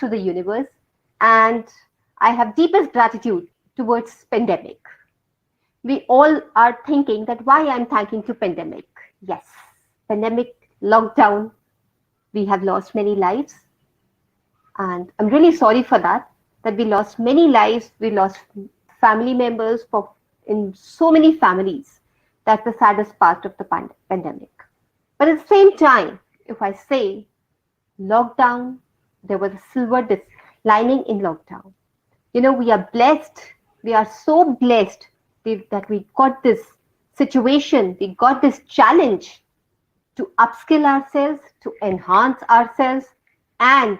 to the universe, and I have deepest gratitude towards pandemic. We all are thinking that why I'm thanking to pandemic. Yes, pandemic, lockdown, we have lost many lives, and I'm really sorry for that. That we lost many lives, we lost family members for in so many families. That's the saddest part of the pandemic. But at the same time, if I say lockdown, there was a silver lining in lockdown. We are blessed. We are so blessed that we got this situation, we got this challenge to upskill ourselves, to enhance ourselves, and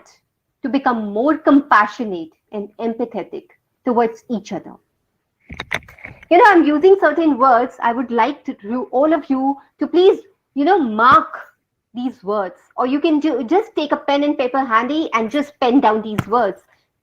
to become more compassionate and empathetic towards each other. I'm using certain words. I would like to all of you to please, mark these words, or you can just take a pen and paper handy and just pen down these words.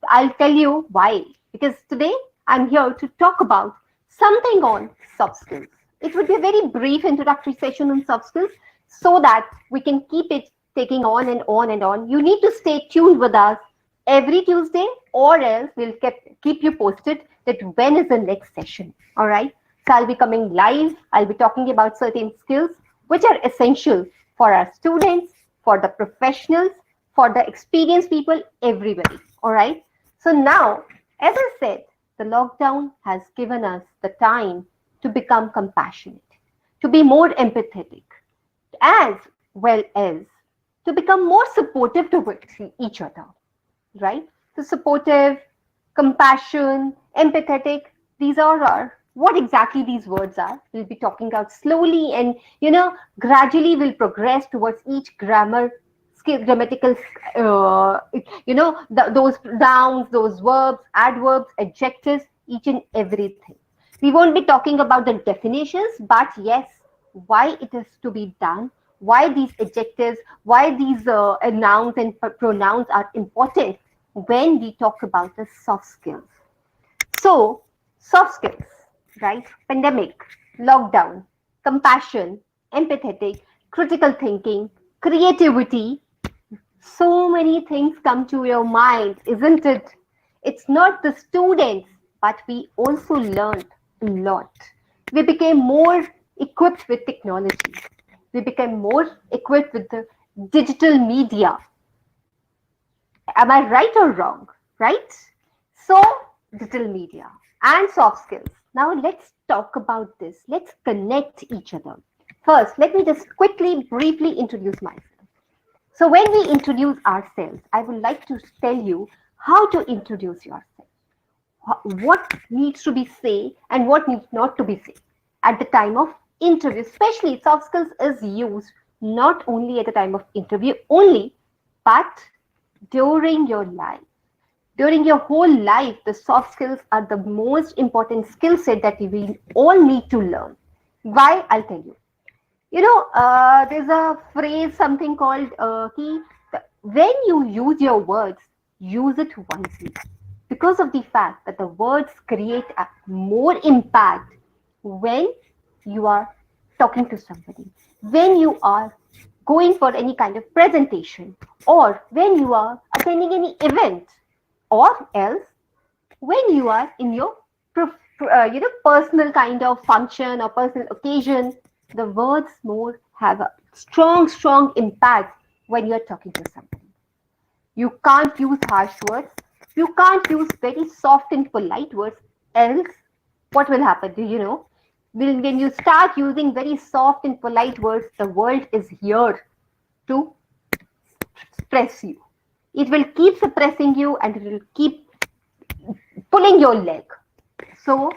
I'll tell you why. Because today I'm here to talk about something on soft skills. It would be a very brief introductory session on soft skills so that we can keep it taking on and on and on. You need to stay tuned with us every Tuesday, or else we'll keep you posted that when is the next session. All right. So I'll be coming live. I'll be talking about certain skills which are essential for our students, for the professionals, for the experienced people, everybody. All right. So now, as I said, the lockdown has given us the time to become compassionate, to be more empathetic, as well as to become more supportive towards each other, right? So supportive, compassion, empathetic, these are what exactly these words are. We'll be talking out slowly and, gradually we'll progress towards each grammatical, those nouns, those verbs, adverbs, adjectives, each and everything. We won't be talking about the definitions, but yes, why it is to be done, why these adjectives, why these nouns and pronouns are important when we talk about the soft skills. So, soft skills, right? Pandemic, lockdown, compassion, empathetic, critical thinking, creativity. So many things come to your mind, isn't it? It's not the students, but we also learned a lot. We became more equipped with technology. We became more equipped with the digital media. Am I right or wrong? Right? So, digital media and soft skills. Now, let's talk about this. Let's connect each other. First, let me just quickly, briefly introduce myself. So, when we introduce ourselves, I would like to tell you how to introduce yourself. What needs to be said and what needs not to be said at the time of interview. Especially, soft skills is used not only at the time of interview only, but during your life. During your whole life, the soft skills are the most important skill set that we all need to learn. Why? I'll tell you. There's a phrase, something called when you use your words, use it wisely. Because of the fact that the words create more impact when you are talking to somebody, when you are going for any kind of presentation, or when you are attending any event, or else when you are in your personal kind of function or personal occasion, the words more have a strong impact when you are talking to somebody. You can't use harsh words. You can't use very soft and polite words, else what will happen? Do you know? When you start using very soft and polite words, the world is here to suppress you. It will keep suppressing you and it will keep pulling your leg. So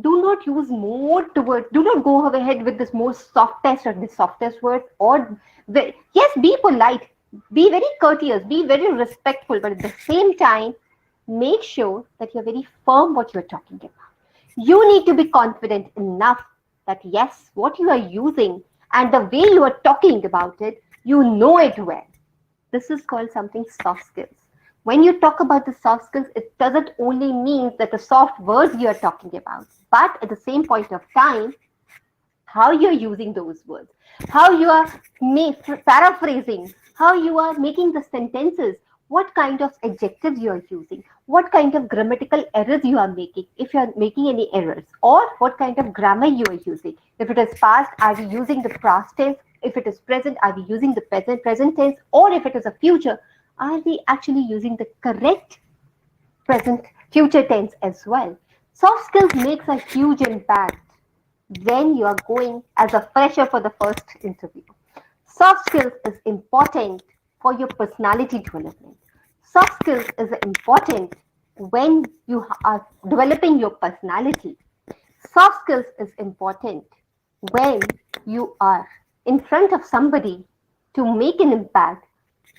do not use more towards, do not go ahead with this more softest or the softest word, or yes, be polite, be very courteous, be very respectful, but at the same time, make sure that you're very firm what you're talking about. You need to be confident enough that yes, what you are using and the way you are talking about it, you know it well. This is called something soft skills. When you talk about the soft skills, it doesn't only mean that the soft words you are talking about, but at the same point of time, how you're using those words, how you are paraphrasing, how you are making the sentences, what kind of adjectives you are using, what kind of grammatical errors you are making, if you are making any errors, or what kind of grammar you are using. If it is past, are we using the past tense? If it is present, are we using the present tense? Or if it is a future, are we actually using the correct present future tense as well? Soft skills makes a huge impact when you are going as a fresher for the first interview. Soft skills is important for your personality development. Soft skills is important when you are developing your personality. Soft skills is important when you are in front of somebody to make an impact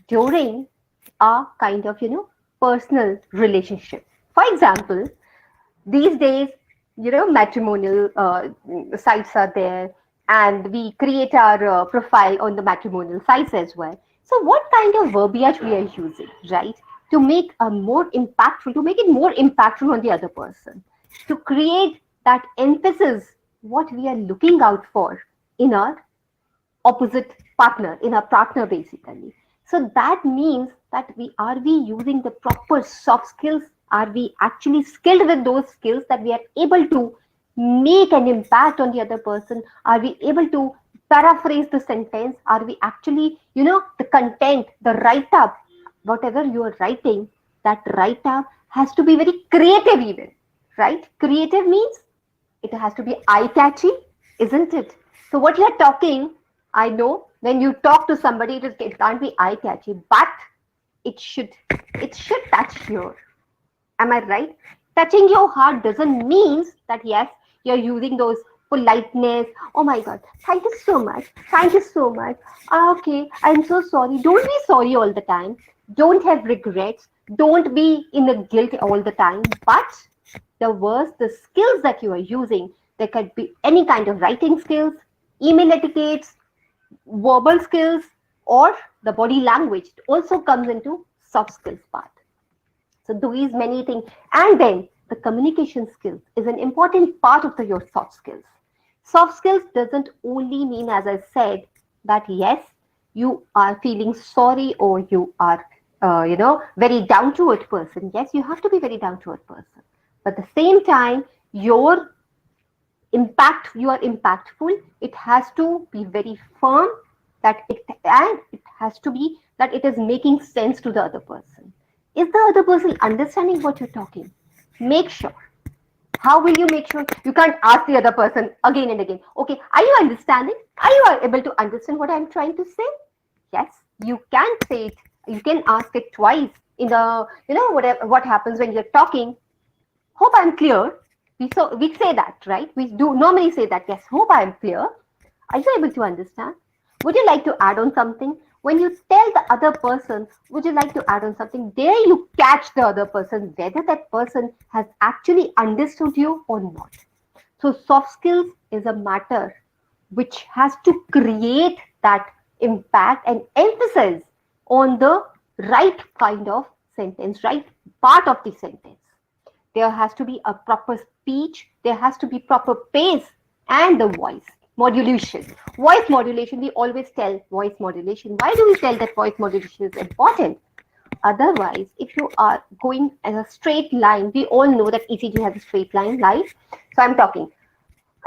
during a kind of, personal relationship. For example, these days, matrimonial sites are there, and we create our profile on the matrimonial sites as well. So what kind of verbiage we are using, right, to make a more impactful, to make it more impactful on the other person, to create that emphasis, what we are looking out for in our opposite partner, in our partner basically. So that means that we using the proper soft skills? Are we actually skilled with those skills that we are able to make an impact on the other person? Are we able to paraphrase the sentence? Are we actually, the content, the write up, whatever you are writing, that write up has to be very creative even, right? Creative means it has to be eye catchy, isn't it? So what you're talking, I know when you talk to somebody, it can't be eye catchy, but it should it should touch your. Am I right? Touching your heart doesn't mean that yes, you're using those politeness. Oh my God, thank you so much. Thank you so much. Okay, I'm so sorry. Don't be sorry all the time. Don't have regrets. Don't be in the guilt all the time. But the worst, the skills that you are using, there could be any kind of writing skills, email etiquettes, verbal skills, or the body language also comes into soft skills part. So these many things. And then the communication skills is an important part of your soft skills. Soft skills doesn't only mean, as I said, that yes, you are feeling sorry or you are, very down to earth person. Yes, you have to be very down to earth person. But at the same time, your you are impactful. It has to be very firm, and it has to be that it is making sense to the other person. Is the other person understanding what you're talking? Make sure. How will you make sure? You can't ask the other person again and again, okay, are you understanding? Are you able to understand what I'm trying to say? Yes, you can say it. You can ask it twice in the, whatever, what happens when you're talking. Hope I'm clear. We say that, right? We do normally say that, yes, hope I'm clear. Are you able to understand? Would you like to add on something? When you tell the other person, would you like to add on something? There you catch the other person, whether that person has actually understood you or not. So soft skills is a matter which has to create that impact and emphasis on the right kind of sentence, right part of the sentence. There has to be a proper speech, there has to be proper pace, and the voice modulation. Voice modulation, we always tell voice modulation. Why do we tell that voice modulation is important? Otherwise, if you are going as a straight line, we all know that ECG has a straight line, right? So I'm talking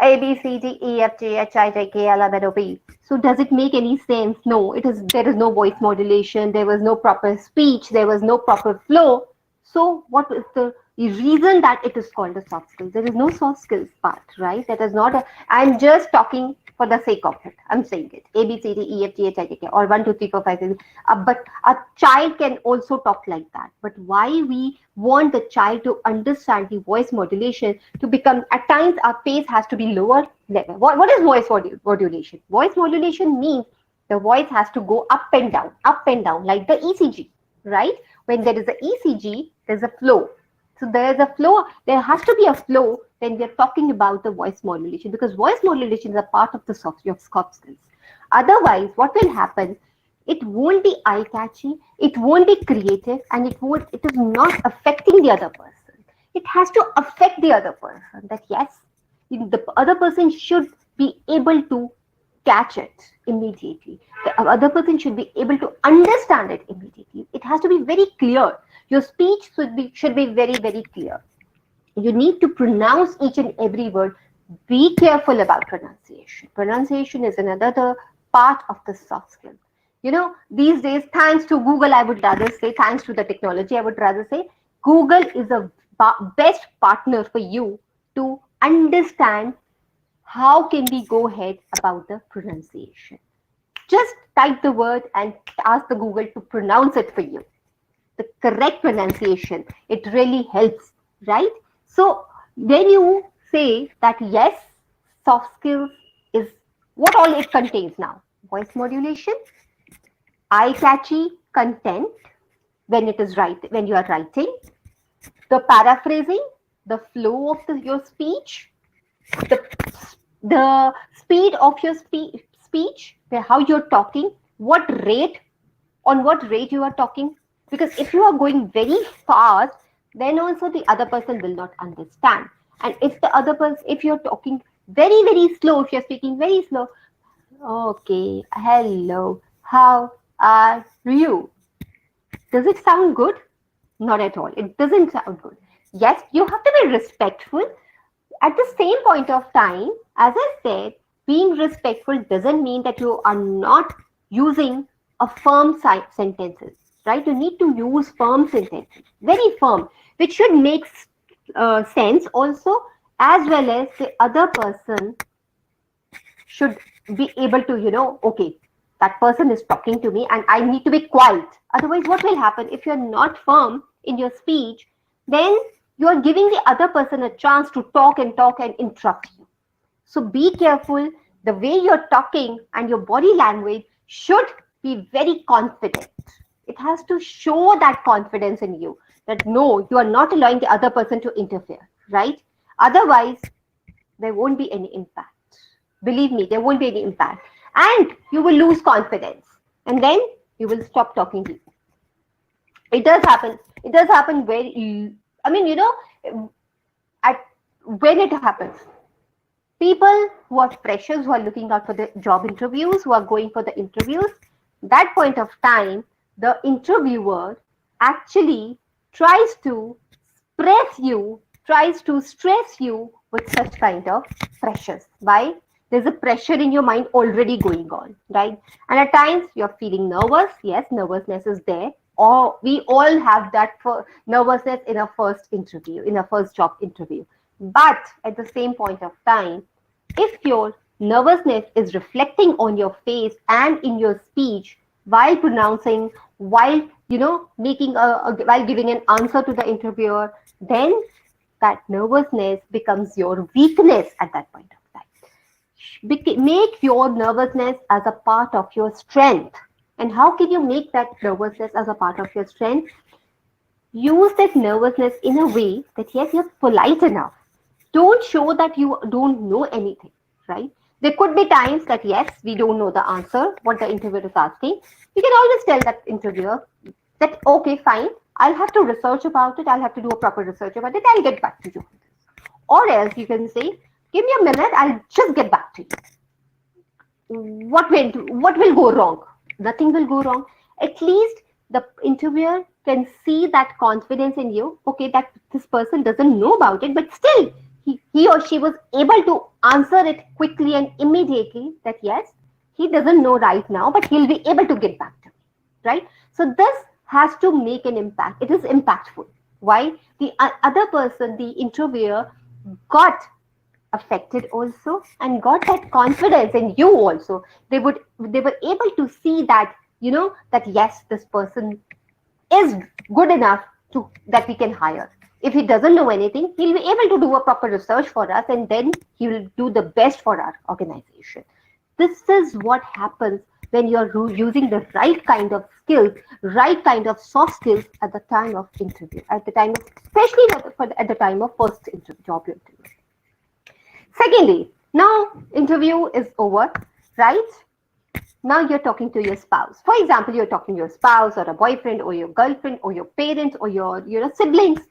A, B, C, D, E, F, G, H, I, J, K, L, M, N, O, P. So does it make any sense? No, there is no voice modulation, there was no proper speech, there was no proper flow. So what is the reason that it is called a soft skill? There is no soft skills part, right? That is not I'm just talking for the sake of it. I'm saying it. A, B, C, D, E, F, G, H, I, J, K, or 1, 2, 3, 4, 5, 6. But a child can also talk like that. But why we want the child to understand the voice modulation to become, at times our pace has to be lower level. What is voice modulation? Voice modulation means the voice has to go up and down, like the ECG, right? When there is an ECG, there's a flow. So there is a flow, there has to be a flow when we are talking about the voice modulation, because voice modulation is a part of the soft skills. Otherwise, what will happen? It won't be eye-catchy, it won't be creative, and it is not affecting the other person. It has to affect the other person, that yes, the other person should be able to catch it immediately. The other person should be able to understand it immediately. It has to be very clear. Your speech should be very, very clear. You need to pronounce each and every word. Be careful about pronunciation. Pronunciation is another part of the soft skill. These days, thanks to Google, I would rather say, thanks to the technology, I would rather say, Google is a best partner for you to understand how can we go ahead about the pronunciation. Just type the word and ask the Google to pronounce it for you. The correct pronunciation, it really helps, right? So when you say that yes, soft skills is what all it contains now: voice modulation, eye catchy content when it is right, when you are writing, the paraphrasing, the flow of your speech, the the speed of your speech, how you're talking, on what rate you are talking. Because if you are going very fast, then also the other person will not understand. And if the other person, if you're talking very, very slow, if you're speaking very slow, okay, hello, how are you? Does it sound good? Not at all. It doesn't sound good. Yes, you have to be respectful. At the same point of time, as I said, being respectful doesn't mean that you are not using a firm sentences, right? You need to use firm sentences, very firm, which should make sense also, as well as the other person should be able to, okay, that person is talking to me and I need to be quiet. Otherwise, what will happen if you're not firm in your speech? Then you are giving the other person a chance to talk and interrupt you. So be careful. The way you're talking and your body language should be very confident. It has to show that confidence in you, that no, you are not allowing the other person to interfere, right? Otherwise, there won't be any impact. Believe me, there won't be any impact. And you will lose confidence. And then you will stop talking to you. It does happen. It does happen very, at when it happens. People who are freshers, who are looking out for the job interviews, who are going for the interviews, that point of time, the interviewer actually tries to tries to stress you with such kind of pressures. Why? There's a pressure in your mind already going on, right? And at times you're feeling nervous. Yes, nervousness is there. Or we all have that for nervousness in a first interview, in a first job interview. But at the same point of time, if your nervousness is reflecting on your face and in your speech while pronouncing, while making while giving an answer to the interviewer, then that nervousness becomes your weakness at that point of time. Make your nervousness as a part of your strength. And how can you make that nervousness as a part of your strength? Use that nervousness in a way that yes, you're polite enough. Don't show that you don't know anything, right? There could be times that yes, we don't know the answer, what the interviewer is asking. You can always tell that interviewer that, okay, fine, I'll have to research about it. I'll have to do a proper research about it. I'll get back to you. Or else you can say, give me a minute, I'll just get back to you. What will go wrong? Nothing will go wrong. At least the interviewer can see that confidence in you. Okay, that this person doesn't know about it, but still he or she was able to answer it quickly and immediately, that yes, he doesn't know right now, but he'll be able to get back to me, right? So this has to make an impact. It is impactful. Why? The other person, the interviewer, got affected also and got that confidence in you also. They were able to see that, that yes, this person is good enough to that we can hire. If he doesn't know anything, he'll be able to do a proper research for us, and then he will do the best for our organization. This is what happens when you're using the right kind of skills, right kind of soft skills at the time of interview, at the time of, especially at the time of first job interview. Secondly, now interview is over, right? Now you're talking to your spouse. For example, you're talking to your spouse or a boyfriend or your girlfriend or your parents or your siblings.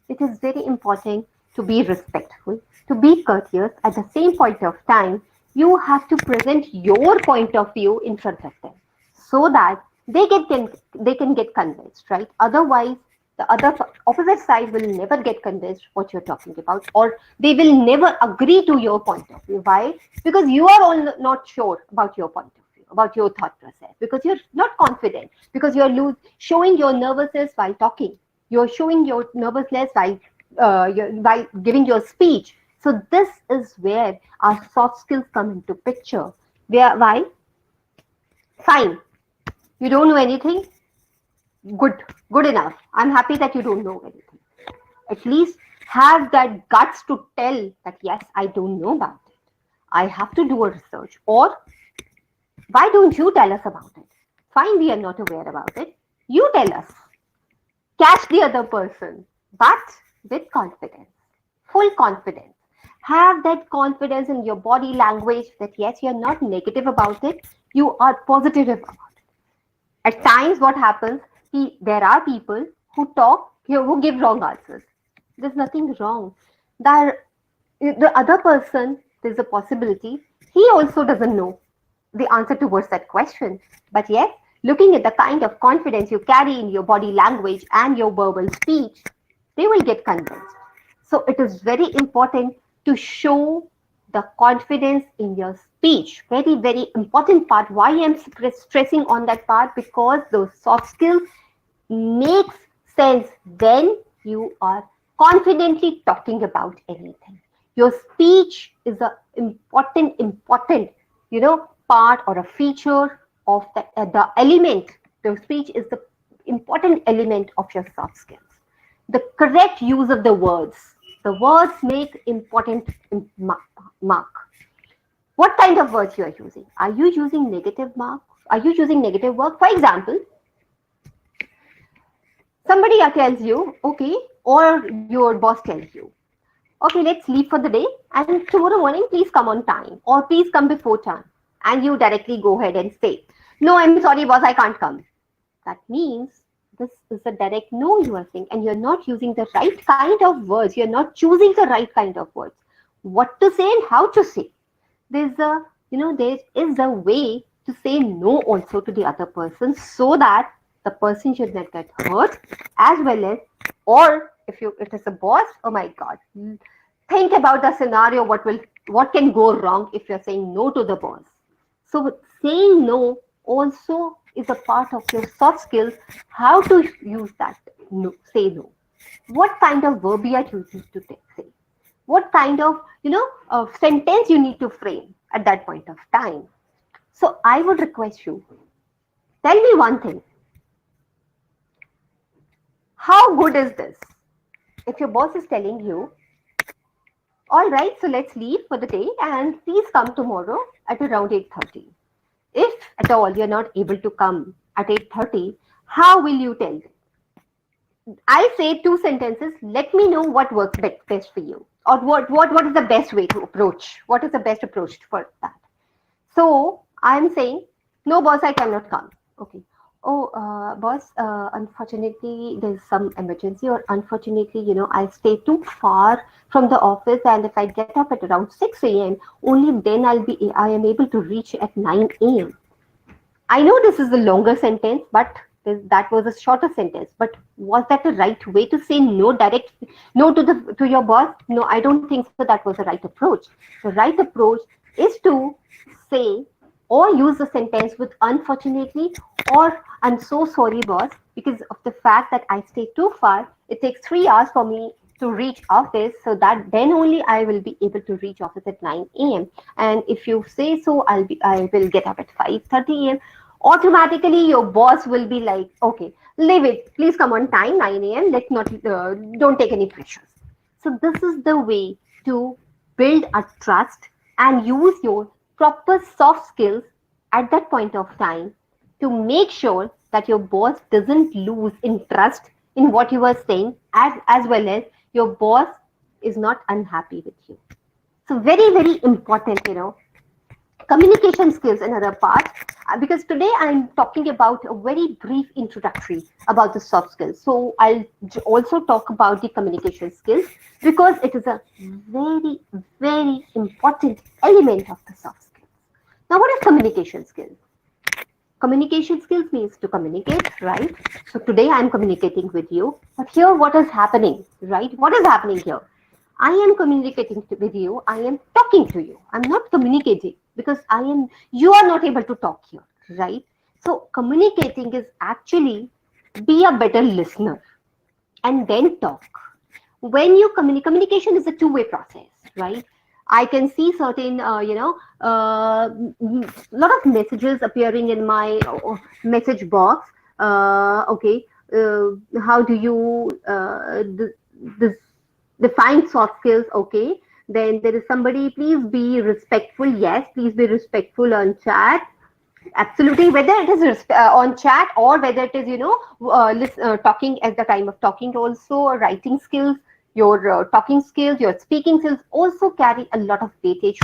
It is very important to be respectful, to be courteous. At the same point of time, You have to present your point of view in front of them so that they can get convinced, right? Otherwise, the other opposite side will never get convinced what you're talking about, or they will never agree to your point of view. Why? Because you are all not sure about your point of view, about your thought process, because you're not confident, because you're showing your nervousness while talking. You're showing your nervousness by giving your speech. So this is where our soft skills come into picture. Why? Fine. You don't know anything? Good. Good enough. I'm happy that you don't know anything. At least have that guts to tell that, yes, I don't know about it. I have to do a research. Or why don't you tell us about it? Fine, we are not aware about it. You tell us. Catch the other person, but with confidence, full confidence. Have that confidence in your body language that yes, you're not negative about it, you are positive about it. At times, what happens, there are people who talk, who give wrong answers. There's nothing wrong. The other person, there's a possibility, he also doesn't know the answer towards that question. But yes, looking at the kind of confidence you carry in your body language and your verbal speech, they will get convinced. So it is very important to show the confidence in your speech. Very, very important part. Why I'm stressing on that part? Because those soft skills makes sense when you are confidently talking about anything. Your speech is a important, part or a feature of the element. The speech is the important element of your soft skills. The correct use of the words. The words make important mark. What kind of words you are using? Are you using negative mark? Are you using negative words? For example, somebody tells you, okay, or your boss tells you, okay, let's leave for the day, and tomorrow morning, please come on time, or please come before time. And you directly go ahead and say, no, I'm sorry, boss, I can't come. That means this is a direct no you are saying, and you're not using the right kind of words. You're not choosing the right kind of words. What to say and how to say. There is a way to say no also to the other person so that the person should not get hurt, as well as, or if it is a boss, oh my God, think about the scenario, what can go wrong if you're saying no to the boss. So saying no also is a part of your soft skills, how to use that no, say no. What kind of verbiage you need to say. What kind of, sentence you need to frame at that point of time. So I would request you, tell me one thing. How good is this? If your boss is telling you, all right, so let's leave for the day and please come tomorrow at around 8:30. If at all you're not able to come at 8:30, how will you tell them? I say two sentences. Let me know what works best for you, or what is the best way to approach. What is the best approach for that? So I'm saying, no, boss, I cannot come. Okay. Oh, boss, unfortunately, there's some emergency, or unfortunately, I stay too far from the office, and if I get up at around 6 a.m., only then I am able to reach at 9 a.m. I know this is a longer sentence, but that was a shorter sentence. But was that the right way to say no no to your boss? No, I don't think so. That was the right approach. The right approach is to say or use the sentence with unfortunately, or I'm so sorry, boss, because of the fact that I stay too far. It takes 3 hours for me to reach office, so that then only I will be able to reach office at 9 a.m. And if you say so, I will get up at 5:30 a.m. Automatically, your boss will be like, okay, leave it. Please come on time, 9 a.m. Let's not, don't take any pressures. So this is the way to build a trust and use your proper soft skills at that point of time to make sure that your boss doesn't lose interest in what you are saying, as well as your boss is not unhappy with you. So very, very important, communication skills, another part, because today I'm talking about a very brief introductory about the soft skills. So I'll also talk about the communication skills because it is a very, very important element of the soft skills. Now, what is communication skills? Communication skills means to communicate, right? So today I'm communicating with you, but here what is happening, right? What is happening here? I am communicating with you. I am talking to you. I'm not communicating because you are not able to talk here, right? So communicating is actually be a better listener and then talk. When you communication is a two-way process, right? I can see certain, lot of messages appearing in my message box. Okay, how do you this define soft skills? Okay, then there is somebody. Please be respectful. Yes, please be respectful on chat. Absolutely, whether it is on chat or whether it is, talking at the time of talking, also writing skills, your talking skills, your speaking skills also carry a lot of weightage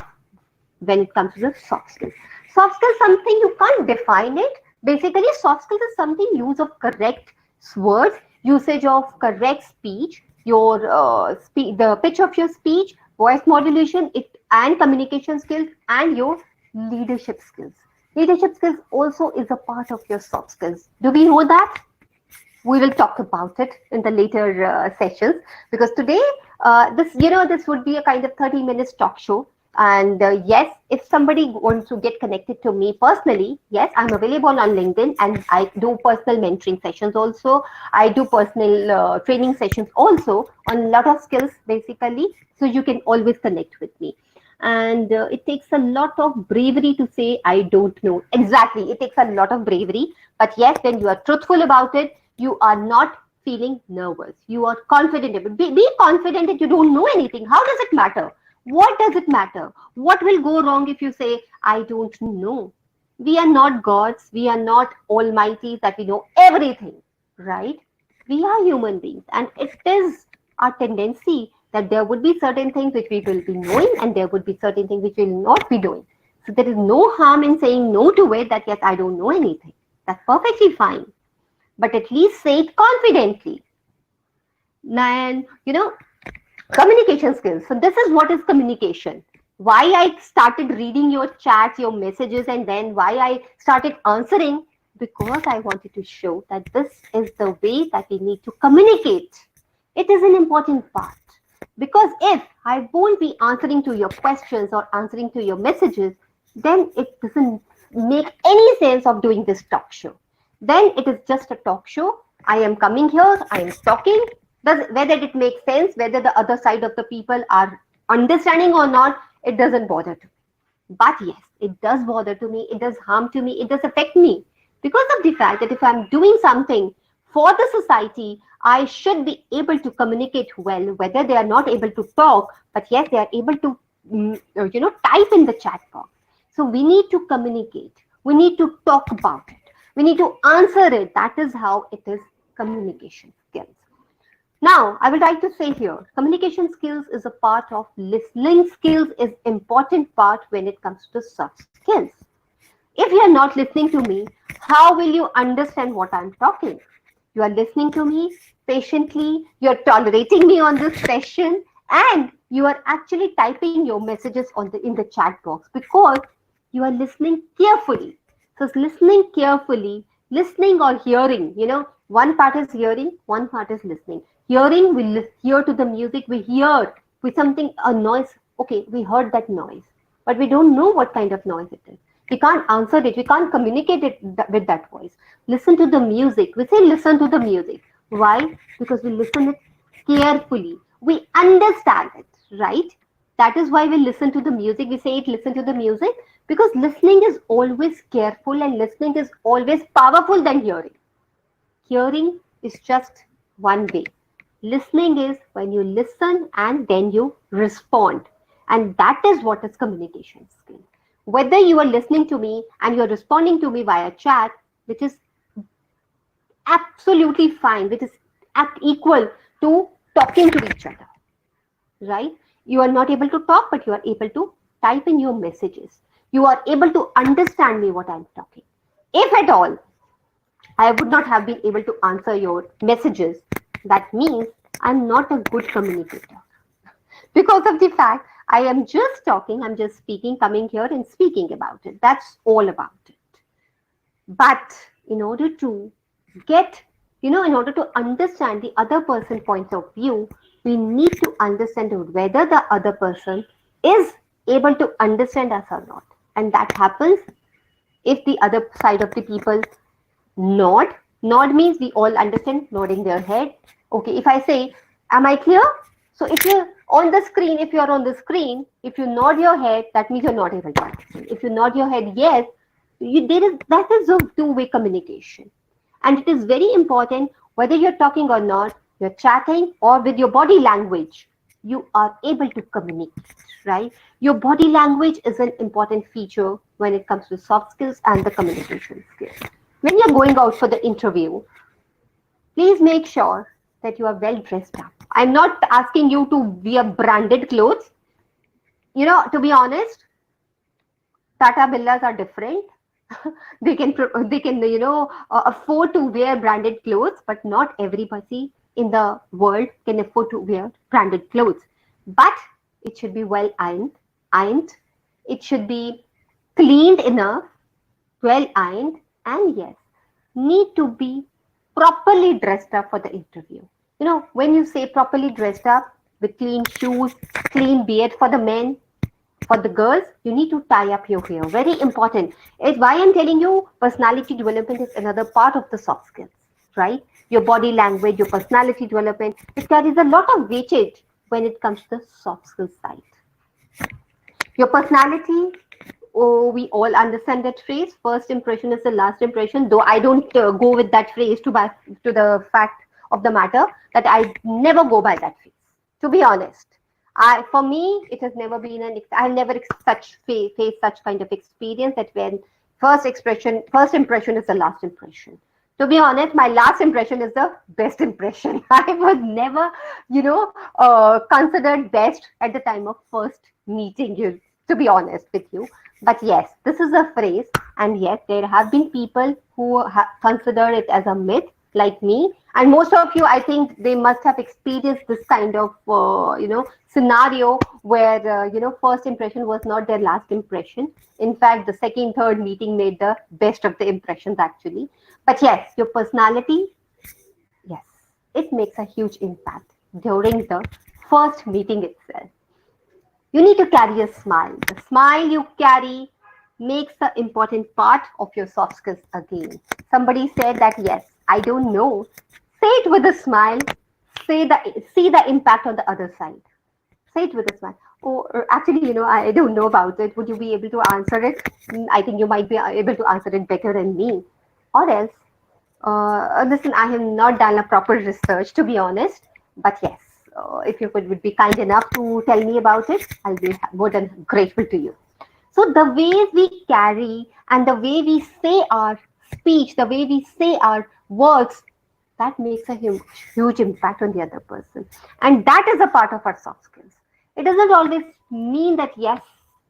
when it comes to the soft skills. Soft skills something you can't define it. Basically, soft skills is something use of correct words, usage of correct speech, your the pitch of your speech, voice modulation, it and communication skills, and your leadership skills. Leadership skills also is a part of your soft skills. Do we know that? We will talk about it in the later sessions, because today this would be a kind of 30 minutes talk show. And yes, if somebody wants to get connected to me personally, yes, I'm available on LinkedIn, and I do personal mentoring sessions also. I do personal training sessions also on a lot of skills, basically. So you can always connect with me. And it takes a lot of bravery to say I don't know. Exactly, it takes a lot of bravery. But yes, when you are truthful about it, you are not feeling nervous. You are confident. Be confident that you don't know anything. How does it matter? What does it matter? What will go wrong if you say, I don't know? We are not gods. We are not almighty that we know everything, right? We are human beings. And it is our tendency that there would be certain things which we will be knowing, and there would be certain things which we will not be doing. So there is no harm in saying no to it, that yes, I don't know anything. That's perfectly fine. But at least say it confidently. And, communication skills. So this is what is communication. Why I started reading your chats, your messages, and then why I started answering, because I wanted to show that this is the way that we need to communicate. It is an important part. Because if I won't be answering to your questions or answering to your messages, then it doesn't make any sense of doing this talk show. Then it is just a talk show. I am coming here, I am talking. Whether it makes sense, whether the other side of the people are understanding or not, it doesn't bother to me. But yes, it does bother to me, it does harm to me, it does affect me. Because of the fact that if I'm doing something for the society, I should be able to communicate well, whether they are not able to talk, but yes, they are able to, type in the chat box. So we need to communicate. We need to talk about it. We need to answer it. That is how it is communication skills. Now, I would like to say here, communication skills is a part of listening skills, is important part when it comes to soft skills. If you are not listening to me, how will you understand what I'm talking? You are listening to me patiently, you're tolerating me on this session, and you are actually typing your messages in the chat box because you are listening carefully. So listening carefully, listening or hearing, one part is hearing, one part is listening. Hearing, we hear to the music, we hear with something, a noise. Okay, we heard that noise, but we don't know what kind of noise it is. We can't answer it. We can't communicate it with that voice. Listen to the music. We say listen to the music. Why? Because we listen it carefully. We understand it, right? That is why we listen to the music. We say it, listen to the music, because listening is always careful and listening is always powerful than hearing. Hearing is just one way. Listening is when you listen and then you respond. And that is what is communication skill. Whether you are listening to me and you're responding to me via chat, which is absolutely fine, which is equal to talking to each other, right? You are not able to talk, but you are able to type in your messages. You are able to understand me what I'm talking. If at all, I would not have been able to answer your messages, that means I'm not a good communicator. Because of the fact I am just talking, I'm just speaking, coming here and speaking about it. That's all about it. But in order to get, in order to understand the other person's point of view, we need to understand whether the other person is able to understand us or not. And that happens if the other side of the people nod. Nod means we all understand, nodding their head. Okay, if I say, am I clear? So if you're on the screen, if you nod your head, that means you're not able to understand. If you nod your head, yes, that is a two-way communication. And it is very important whether you're talking or not, you're chatting or with your body language, you are able to communicate, right? Your body language is an important feature when it comes to soft skills and the communication skills. When you're going out for the interview, please make sure that you are well dressed up. I'm not asking you to wear branded clothes. To be honest, Tata Billas are different. they can afford to wear branded clothes, but not everybody in the world can afford to wear branded clothes. But it should be well ironed. It should be cleaned enough, well ironed, and yes, need to be properly dressed up for the interview. When you say properly dressed up with clean shoes, clean beard for the men, for the girls, you need to tie up your hair. Very important. It's why I'm telling you personality development is another part of the soft skills, right? Your body language, your personality development, it carries a lot of weightage when it comes to the soft skills side. Your personality, oh, we all understand that phrase. First impression is the last impression. Though I don't go with that phrase to the fact of the matter that I never go by that phrase. To be honest, for me, it has never been I've never faced such kind of experience that when first impression is the last impression. To be honest, my last impression is the best impression. I was never, considered best at the time of first meeting you, to be honest with you. But yes, this is a phrase, and yes, there have been people who consider it as a myth, like me. And most of you, I think, they must have experienced this kind of, scenario where, first impression was not their last impression. In fact, the second, third meeting made the best of the impressions, actually. But yes, your personality, yes, it makes a huge impact during the first meeting itself. You need to carry a smile. The smile you carry makes the important part of your soft skills again. Somebody said that, yes, I don't know. Say it with a smile. See the impact on the other side. Say it with a smile. Oh, actually, I don't know about it. Would you be able to answer it? I think you might be able to answer it better than me. Or else, listen, I have not done a proper research, to be honest. But yes, if you would be kind enough to tell me about it, I'll be more than grateful to you. So the ways we carry and the way we say our speech, the way we say our words, that makes a huge impact on the other person. And that is a part of our soft skills. It doesn't always mean that, yes,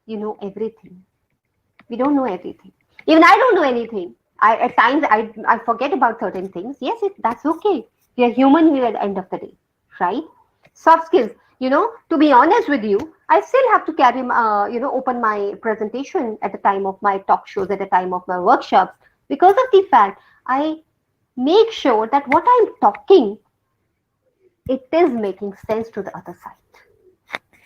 you know everything. We don't know everything. Even I don't know anything. At times, I forget about certain things. Yes, that's okay. We are human here at the end of the day, right? Soft skills. To be honest with you, I still have to carry, open my presentation at the time of my talk shows, at the time of my workshops, because of the fact I make sure that what I'm talking, it is making sense to the other side.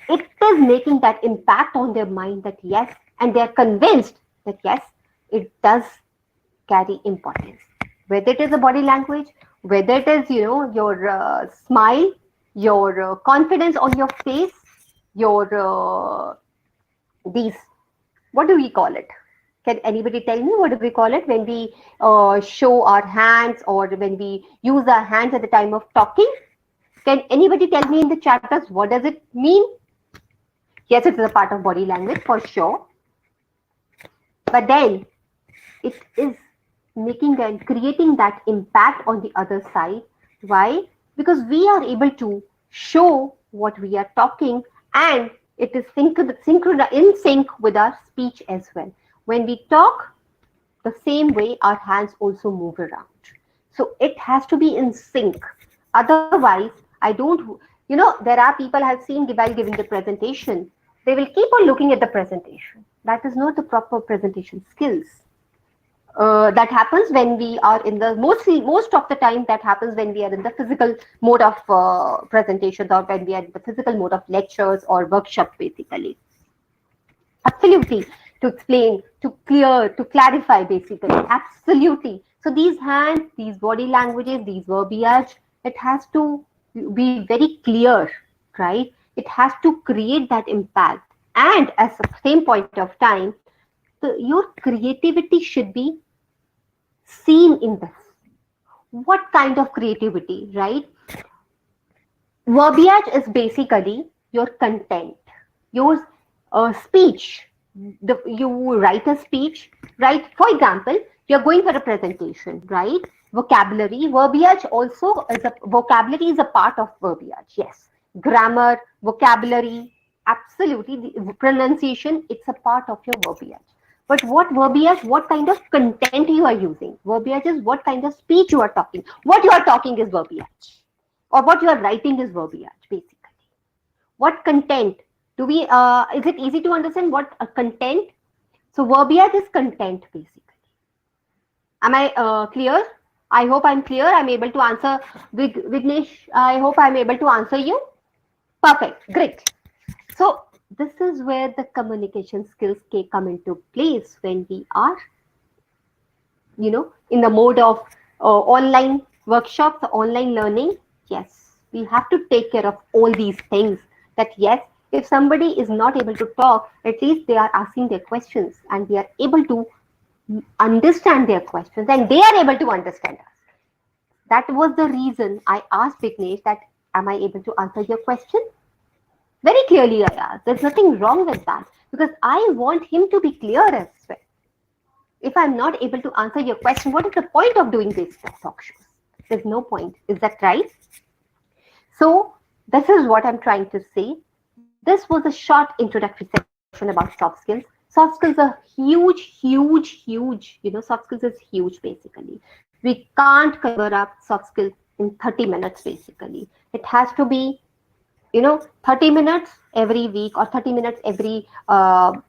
It is making that impact on their mind that yes, and they're convinced that yes, it does carry importance. Whether it is a body language, whether it is, your smile, your confidence on your face, your these, what do we call it? Can anybody tell me what do we call it when we show our hands or when we use our hands at the time of talking? Can anybody tell me in the chat box what does it mean? Yes, it is a part of body language for sure. But then it is making and creating that impact on the other side. Why? Because we are able to show what we are talking, and it is in sync with our speech as well. When we talk, the same way our hands also move around. So it has to be in sync. Otherwise, I don't, there are people I've seen while giving the presentation. They will keep on looking at the presentation. That is not the proper presentation skills. That happens when we are in the most of the time that happens when we are in the physical mode of presentations, or when we are in the physical mode of lectures or workshops basically. Absolutely. To explain, to clear, to clarify basically. Absolutely. So these hands, these body languages, these verbiage, it has to be very clear, right? It has to create that impact. And at the same point of time, your creativity should be seen in this. What kind of creativity, right? Verbiage is basically your content, your speech. You write a speech, right? For example, you're going for a presentation, right? Vocabulary, verbiage also is a vocabulary is a part of verbiage. Yes, grammar, vocabulary, absolutely. The pronunciation, it's a part of your verbiage. But what verbiage, what kind of content you are using? Verbiage is what kind of speech you are talking. What you are talking is verbiage, or what you are writing is verbiage basically. What content do we is it easy to understand what a content? So verbiage is content basically. Am I clear? I hope I'm clear. I'm able to answer. Vignesh, I hope I'm able to answer you. Perfect, great. So this is where the communication skills come into place when we are, in the mode of online workshops, online learning. Yes, we have to take care of all these things. That yes, if somebody is not able to talk, at least they are asking their questions and we are able to understand their questions and they are able to understand us. That was the reason I asked Vignesh that, am I able to answer your question? Very clearly I asked. There's nothing wrong with that because I want him to be clear as well. If I'm not able to answer your question, what is the point of doing these talk shows? There's no point. Is that right? So this is what I'm trying to say. This was a short introductory session about soft skills. Soft skills are huge. Soft skills is huge basically. We can't cover up soft skills in 30 minutes basically. It has to be 30 minutes every week or 30 minutes every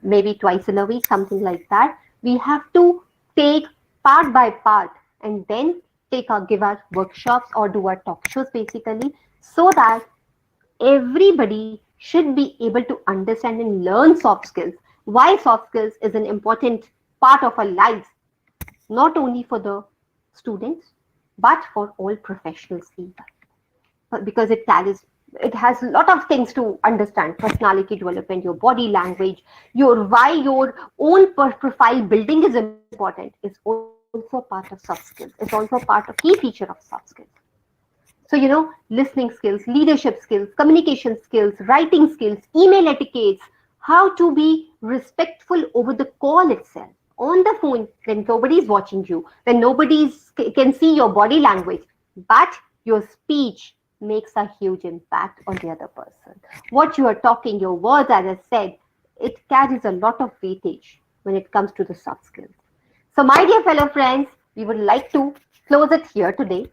maybe twice in a week, something like that. We have to take part by part and then give our workshops or do our talk shows basically, so that everybody should be able to understand and learn soft skills. Why soft skills is an important part of our lives, not only for the students but for all professionals even, because it has a lot of things to understand: personality development, your body language, why your own profile building is important is also part of soft skills. It's also part of key feature of soft skills. So listening skills, leadership skills, communication skills, writing skills, email etiquettes, how to be respectful over the call itself, on the phone when nobody is watching you, when nobody can see your body language, but your speech makes a huge impact on the other person. What you are talking, your words, as I said, it carries a lot of weightage when it comes to the soft skills. So my dear fellow friends, we would like to close it here today.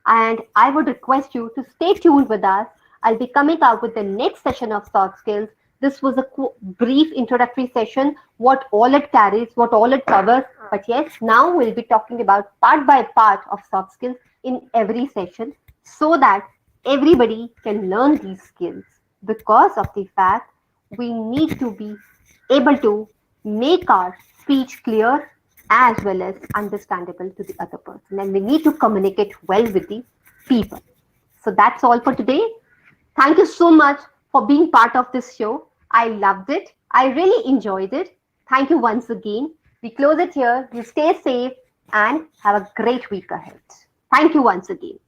And I would request you to stay tuned with us. I'll be coming out with the next session of soft skills. This was a brief introductory session, what all it carries, what all it covers. But yes, now we'll be talking about part by part of soft skills in every session, so that everybody can learn these skills, because of the fact we need to be able to make our speech clear as well as understandable to the other person, and we need to communicate well with the people. So that's all for today. Thank you so much for being part of this show. I loved it. I really enjoyed it. Thank you once again. We close it here. You stay safe and have a great week ahead. Thank you once again.